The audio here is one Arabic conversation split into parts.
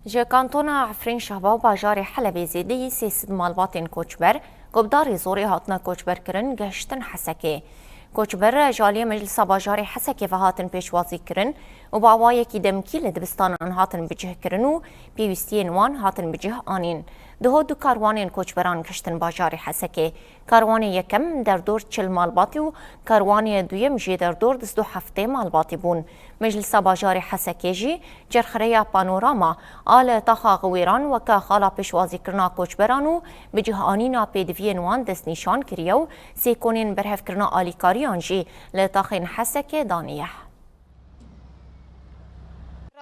جه کانتونا عفرین شهبا و باجار حلب زیدی سیصد مالباتین کوچبر گبداری زوری هاتنا کوچبر کرن گشتن حسکه کوچبر جالی مجلس باجار حسکه و هاتن پیشوازی کرن و با وایکی دمکی لدبستان آن هاتن بجه کرن و پیوستین وان هاتن بجه آنین دو کاروانین کوچبران گشتن باجار حسکه کاروان یکم در دور 40 مالباتی و کاروان دویم جی در دور 27 مالباتی بون مجلس باجار حسکه جی جرخریا پانوراما آل تاخا غویران و که خالا پیشوازی کرنا کوچبران و بجه آنینا پیدوین وان دست نیشان کریو سیکونین برهف کرنا آلیکاریان جی لتاخین حسکه دانیه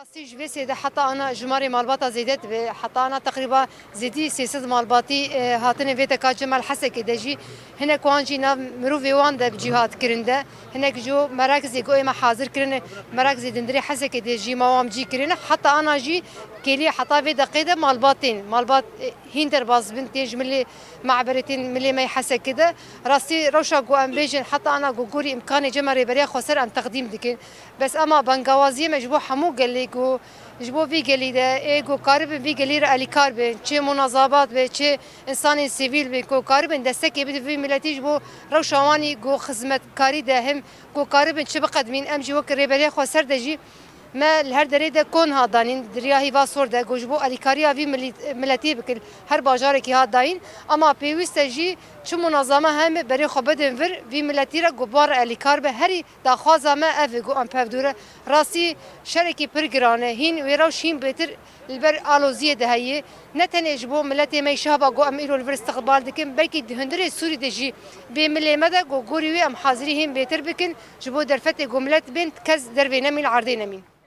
راستي جوي سيده حتى انا جماري مالباتا زيدت حتى انا تقريبا زيدي 600 مالباتي هاتني فيتا كاجمال حسك دجي هنا كوانجي نا مروفي وان ده بجهات كرنده هناك جو مراكز يقوي ما حاضر كرن مراكز دندري حسك دجي موام جي كرن حتى انا جي كلي حتى في دقيقه مالبات هيندر باز بنت يجملي معبرتين ملي ما يحسك كده راسي روشا جو ام بيجن حتى انا جوري امكاني جمري بريا خسر ان تقديم دكين بس اما بنغوازي مجبو حمو قال لي جو جبو في قالي ده ايجو قارب في قالي رالي كارب شيء مناظبات به شيء انسان سيفيل بكو قارب دستك يبدي في ملتي جبو روشواني جو خدمت كاري ده هم كو قارب شبه قدمين امجي وك ريبري خسر دجي ما الهر دريده كون هادانين درياهي واسور ده جوجبو اليكاريا في ملتي بكل هر باجارك هاداين اما بيوستجي شو منظمه هم بري خبدن فر في ملتي را غبار اليكار به هري داخوازه ما افغو ام بفدوره راسي شركي برغرانه هين ويروشين بتر البر الوزيه ده هي نتن جبو ملتي ما يشابه جو ام ايرو الفر استقبال دكن بلكي هندري سوري دجي بملي مدى جو غوري ام حاضرين بتر بكن جبو درفت جملت بنت كز دربينا من عرضنا مين